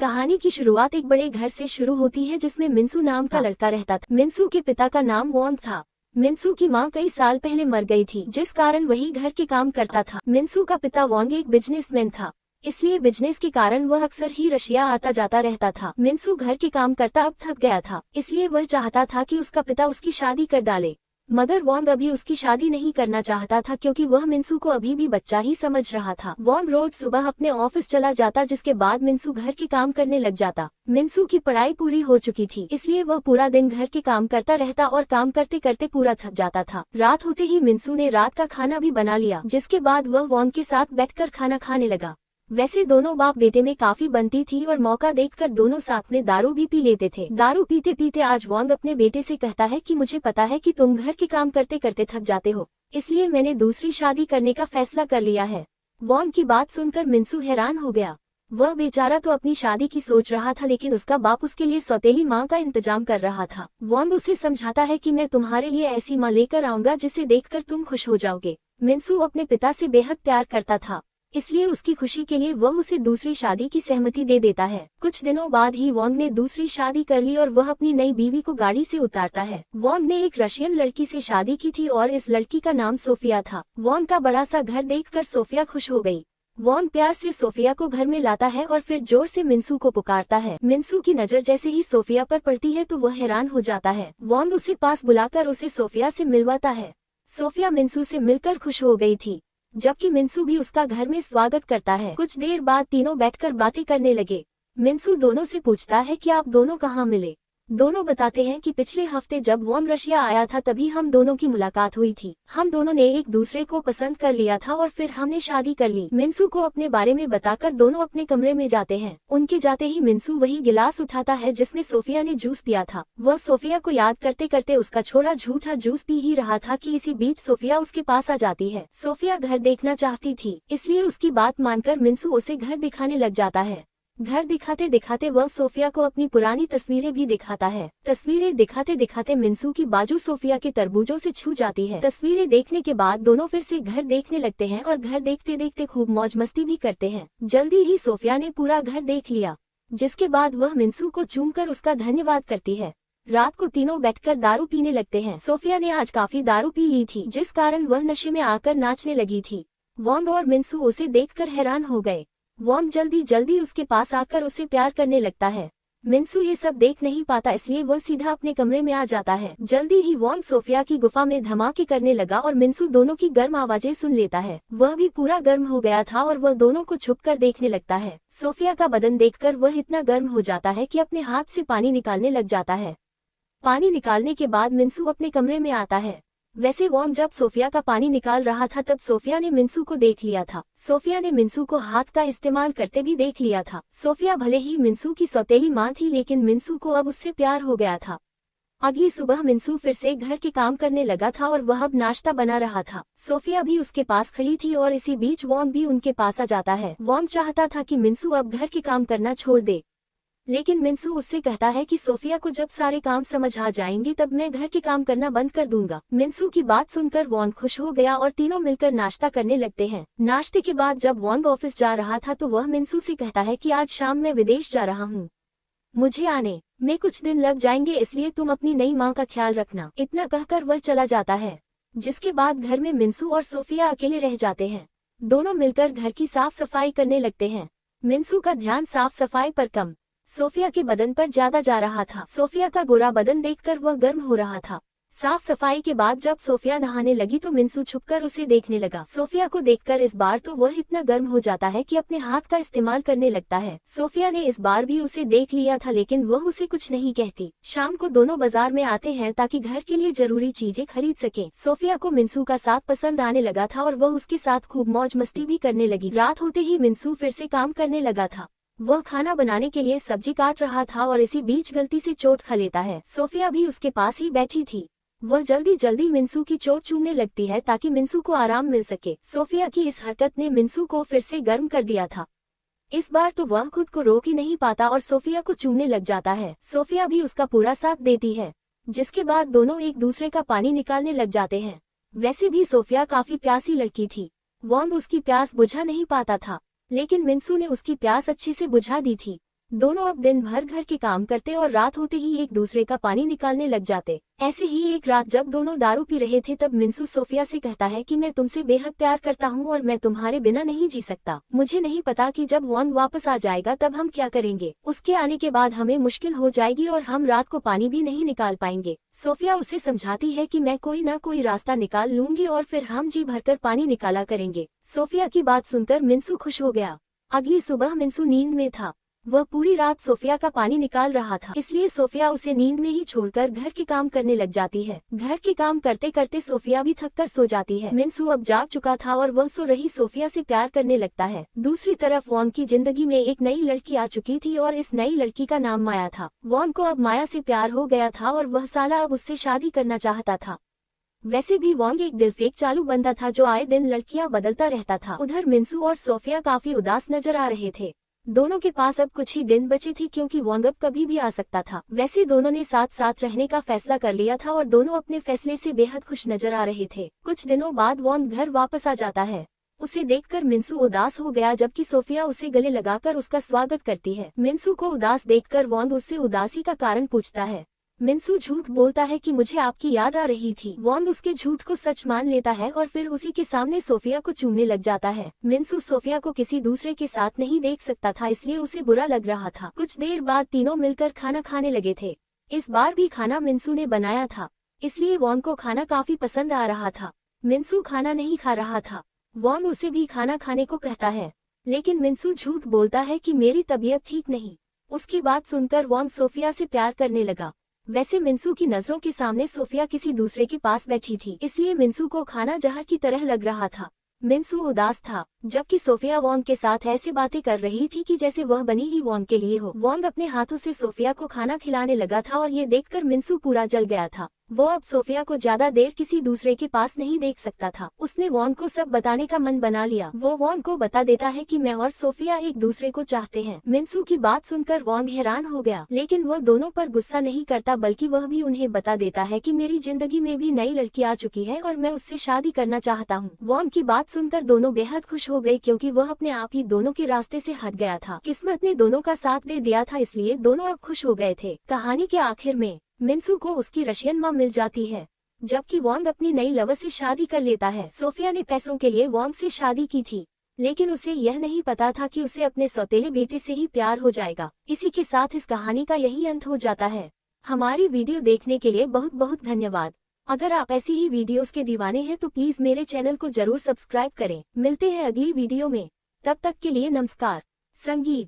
कहानी की शुरुआत एक बड़े घर से शुरू होती है जिसमें मिन्सू नाम का लड़का रहता था। मिन्सू के पिता का नाम वॉन्ग था। मिन्सू की मां कई साल पहले मर गई थी, जिस कारण वही घर के काम करता था। मिन्सू का पिता वॉन्ग एक बिजनेसमैन था, इसलिए बिजनेस के कारण वह अक्सर ही रशिया आता जाता रहता था। मिन्सू घर के काम करता अब थक गया था, इसलिए वह चाहता था कि उसका पिता उसकी शादी कर डाले, मगर वॉन्ग अभी उसकी शादी नहीं करना चाहता था क्योंकि वह मिन्सू को अभी भी बच्चा ही समझ रहा था। वॉन्ग रोज सुबह अपने ऑफिस चला जाता, जिसके बाद मिन्सू घर के काम करने लग जाता। मिन्सू की पढ़ाई पूरी हो चुकी थी, इसलिए वह पूरा दिन घर के काम करता रहता और काम करते करते पूरा थक जाता था। रात होते ही मिन्सू ने रात का खाना भी बना लिया, जिसके बाद वह वॉन्ग के साथ बैठकर खाना खाने लगा। वैसे दोनों बाप बेटे में काफी बनती थी और मौका देखकर दोनों साथ में दारू भी पी लेते थे। दारू पीते पीते आज वॉन्ग अपने बेटे से कहता है कि मुझे पता है कि तुम घर के काम करते करते थक जाते हो, इसलिए मैंने दूसरी शादी करने का फैसला कर लिया है। वॉन्ग की बात सुनकर मिन्सू हैरान हो गया। वह बेचारा तो अपनी शादी की सोच रहा था, लेकिन उसका बाप उसके लिए सौतेली माँ का इंतजाम कर रहा था। वॉन्ग उसे समझाता है कि मैं तुम्हारे लिए ऐसी माँ लेकर आऊंगा जिसे देखकर तुम खुश हो जाओगे। मिन्सू अपने पिता से बेहद प्यार करता था, इसलिए उसकी खुशी के लिए वह उसे दूसरी शादी की सहमति दे देता है। कुछ दिनों बाद ही वॉन्ग ने दूसरी शादी कर ली और वह अपनी नई बीवी को गाड़ी से उतारता है। वॉन्ग ने एक रशियन लड़की से शादी की थी और इस लड़की का नाम सोफिया था। वॉन्ग का बड़ा सा घर देखकर सोफिया खुश हो गई। वॉन्ग प्यार से सोफिया को घर में लाता है और फिर जोर से मिन्सू को पुकारता है। मिन्सू की नजर जैसे ही सोफिया पर पड़ती है तो वह हैरान हो जाता है। वॉन्ग उसे पास बुलाकर उसे सोफिया से मिलवाता है। सोफिया मिन्सू से मिलकर खुश हो गई थी, जबकि मिन्सू भी उसका घर में स्वागत करता है। कुछ देर बाद तीनों बैठकर बातें करने लगे। मिन्सू दोनों से पूछता है कि आप दोनों कहाँ मिले। दोनों बताते हैं कि पिछले हफ्ते जब वॉन्ग रशिया आया था तभी हम दोनों की मुलाकात हुई थी। हम दोनों ने एक दूसरे को पसंद कर लिया था और फिर हमने शादी कर ली। मिन्सू को अपने बारे में बताकर दोनों अपने कमरे में जाते हैं। उनके जाते ही मिन्सू वही गिलास उठाता है जिसमें सोफिया ने जूस पिया था। वह सोफिया को याद करते करते उसका छोड़ा झूठा जूस पी ही रहा था कि इसी बीच सोफिया उसके पास आ जाती है। सोफिया घर देखना चाहती थी, इसलिए उसकी बात मानकर मिन्सू उसे घर दिखाने लग जाता है। घर दिखाते दिखाते वह सोफिया को अपनी पुरानी तस्वीरें भी दिखाता है। तस्वीरें दिखाते दिखाते मिन्सू की बाजू सोफिया के तरबूजों से छू जाती है। तस्वीरें देखने के बाद दोनों फिर से घर देखने लगते हैं और घर देखते देखते खूब मौज मस्ती भी करते हैं। जल्दी ही सोफिया ने पूरा घर देख लिया, जिसके बाद वह मिन्सू को चूमकर उसका धन्यवाद करती है। रात को तीनों बैठकर दारू पीने लगते हैं। सोफिया ने आज काफी दारू पी ली थी, जिस कारण वह नशे में आकर नाचने लगी थी। वॉन्ग और मिन्सू उसे देखकर हैरान हो गए। वॉन्ग जल्दी जल्दी उसके पास आकर उसे प्यार करने लगता है। मिन्सू ये सब देख नहीं पाता, इसलिए वह सीधा अपने कमरे में आ जाता है। जल्दी ही वॉन्ग सोफिया की गुफा में धमाके करने लगा और मिन्सू दोनों की गर्म आवाजें सुन लेता है। वह भी पूरा गर्म हो गया था और वह दोनों को छुपकर देखने लगता है। सोफिया का बदन देखकर वह इतना गर्म हो जाता है कि अपने हाथ से पानी निकालने लग जाता है। पानी निकालने के बाद मिन्सू अपने कमरे में आता है। वैसे वॉन्ग जब सोफिया का पानी निकाल रहा था तब सोफिया ने मिन्सू को देख लिया था। सोफिया ने मिन्सू को हाथ का इस्तेमाल करते भी देख लिया था। सोफिया भले ही मिन्सू की सौतेली माँ थी, लेकिन मिन्सू को अब उससे प्यार हो गया था। अगली सुबह मिन्सू फिर से घर के काम करने लगा था और वह अब नाश्ता बना रहा था। सोफिया भी उसके पास खड़ी थी और इसी बीच वॉन्ग भी उनके पास आ जाता है। वॉन्ग चाहता था कि मिन्सू अब घर के काम करना छोड़ दे, लेकिन मिन्सू उससे कहता है कि सोफिया को जब सारे काम समझ आ जाएंगे तब मैं घर के काम करना बंद कर दूंगा। मिन्सू की बात सुनकर वॉन्ग खुश हो गया और तीनों मिलकर नाश्ता करने लगते हैं। नाश्ते के बाद जब वॉन्ग ऑफिस जा रहा था तो वह मिन्सू से कहता है कि आज शाम मैं विदेश जा रहा हूँ, मुझे आने में कुछ दिन लग जाएंगे, इसलिए तुम अपनी नई माँ का ख्याल रखना। इतना कहकर वह चला जाता है, जिसके बाद घर में मिन्सू और सोफिया अकेले रह जाते हैं। दोनों मिलकर घर की साफ सफाई करने लगते हैं। मिन्सू का ध्यान साफ सफाई पर कम, सोफिया के बदन पर ज्यादा जा रहा था। सोफिया का गोरा बदन देखकर वह गर्म हो रहा था। साफ सफाई के बाद जब सोफिया नहाने लगी तो मिन्सू छुपकर उसे देखने लगा। सोफिया को देखकर इस बार तो वह इतना गर्म हो जाता है कि अपने हाथ का इस्तेमाल करने लगता है। सोफिया ने इस बार भी उसे देख लिया था, लेकिन वह उसे कुछ नहीं कहती। शाम को दोनों बाजार में आते हैं ताकि घर के लिए जरूरी चीजें खरीद सके। सोफिया को मिन्सू का साथ पसंद आने लगा था और वह उसके साथ खूब मौज मस्ती भी करने लगी। रात होते ही मिन्सू फिर से काम करने लगा था। वह खाना बनाने के लिए सब्जी काट रहा था और इसी बीच गलती से चोट खा लेता है। सोफिया भी उसके पास ही बैठी थी। वह जल्दी जल्दी मिन्सू की चोट चूमने लगती है ताकि मिन्सू को आराम मिल सके। सोफिया की इस हरकत ने मिन्सू को फिर से गर्म कर दिया था। इस बार तो वह खुद को रोक ही नहीं पाता और सोफिया को चूमने लग जाता है। सोफिया भी उसका पूरा साथ देती है, जिसके बाद दोनों एक दूसरे का पानी निकालने लग जाते हैं। वैसे भी सोफिया काफी प्यासी लड़की थी। वॉन्ग उसकी प्यास बुझा नहीं पाता था, लेकिन मिन्सू ने उसकी प्यास अच्छे से बुझा दी थी। दोनों अब दिन भर घर के काम करते और रात होते ही एक दूसरे का पानी निकालने लग जाते। ऐसे ही एक रात जब दोनों दारू पी रहे थे तब मिंसू सोफिया से कहता है कि मैं तुमसे बेहद प्यार करता हूँ और मैं तुम्हारे बिना नहीं जी सकता। मुझे नहीं पता कि जब वॉन्ग वापस आ जाएगा तब हम क्या करेंगे। उसके आने के बाद हमें मुश्किल हो जाएगी और हम रात को पानी भी नहीं निकाल पाएंगे। सोफिया उसे समझाती है कि मैं कोई न कोई रास्ता निकाल लूंगी और फिर हम जी भरकर पानी निकाला करेंगे। सोफिया की बात सुनकर मिंसू खुश हो गया। अगली सुबह मिंसू नींद में था। वह पूरी रात सोफिया का पानी निकाल रहा था, इसलिए सोफिया उसे नींद में ही छोड़कर घर के काम करने लग जाती है। घर के काम करते करते सोफिया भी थककर सो जाती है। मिंसू अब जाग चुका था और वह सो रही सोफिया से प्यार करने लगता है। दूसरी तरफ वॉन की जिंदगी में एक नई लड़की आ चुकी थी और इस नई लड़की का नाम माया था। वॉन को अब माया से प्यार हो गया था और वह साला अब उससे शादी करना चाहता था। वैसे भी वॉन्ग एक दिलफेक चालू बंदा था जो आए दिन लड़कियां बदलता रहता था। उधर मिंसू और सोफिया काफी उदास नजर आ रहे थे। दोनों के पास अब कुछ ही दिन बचे थे क्योंकि वॉन्ग अब कभी भी आ सकता था। वैसे दोनों ने साथ साथ रहने का फैसला कर लिया था और दोनों अपने फैसले से बेहद खुश नजर आ रहे थे। कुछ दिनों बाद वॉन्ग घर वापस आ जाता है। उसे देखकर मिंसू उदास हो गया जबकि सोफिया उसे गले लगाकर उसका स्वागत करती है। मिंसू को उदास देखकर वॉन्ग उससे उदासी का कारण पूछता है। मिंसू झूठ बोलता है कि मुझे आपकी याद आ रही थी। वॉन्ग उसके झूठ को सच मान लेता है और फिर उसी के सामने सोफिया को चूमने लग जाता है। मिंसू सोफिया को किसी दूसरे के साथ नहीं देख सकता था, इसलिए उसे बुरा लग रहा था। कुछ देर बाद तीनों मिलकर खाना खाने लगे थे। इस बार भी खाना मिंसू ने बनाया था, इसलिए वॉन्ग को खाना काफी पसंद आ रहा था। मिंसू खाना नहीं खा रहा था। वॉन्ग उसे भी खाना खाने को कहता है, लेकिन मिंसू झूठ बोलता है कि मेरी तबीयत ठीक नहीं। उसकी बात सुनकर वॉन्ग सोफिया से प्यार करने लगा। वैसे मिंसू की नजरों के सामने सोफिया किसी दूसरे के पास बैठी थी, इसलिए मिंसू को खाना जहर की तरह लग रहा था। मिंसू उदास था, जबकि सोफिया वॉन्ग के साथ ऐसे बातें कर रही थी कि जैसे वह बनी ही वॉन्ग के लिए हो। वॉन्ग अपने हाथों से सोफिया को खाना खिलाने लगा था और ये देखकर मिंसू पूरा जल गया था। वो अब सोफिया को ज्यादा देर किसी दूसरे के पास नहीं देख सकता था। उसने वॉन्ग को सब बताने का मन बना लिया। वो वॉन्ग को बता देता है कि मैं और सोफिया एक दूसरे को चाहते हैं। मिंसू की बात सुनकर वॉन्ग हैरान हो गया, लेकिन वह दोनों पर गुस्सा नहीं करता बल्कि वह भी उन्हें बता देता है कि मेरी जिंदगी में भी नई लड़की आ चुकी है और मैं उससे शादी करना चाहता हूँ। वॉन्ग की बात सुनकर दोनों बेहद खुश हो गए क्योंकि वह अपने आप ही दोनों के रास्ते से हट गया था। किस्मत ने दोनों का साथ दे दिया था, इसलिए दोनों अब खुश हो गए थे। कहानी के आखिर में मिंसू को उसकी रशियन माँ मिल जाती है, जबकि वॉन्ग अपनी नई लवर से शादी कर लेता है। सोफिया ने पैसों के लिए वॉन्ग से शादी की थी, लेकिन उसे यह नहीं पता था कि उसे अपने सौतेले बेटे से ही प्यार हो जाएगा। इसी के साथ इस कहानी का यही अंत हो जाता है। हमारी वीडियो देखने के लिए बहुत बहुत धन्यवाद। अगर आप ऐसी ही वीडियोस के दीवाने हैं तो प्लीज मेरे चैनल को जरूर सब्सक्राइब करें। मिलते हैं अगली वीडियो में, तब तक के लिए नमस्कार। संगीत।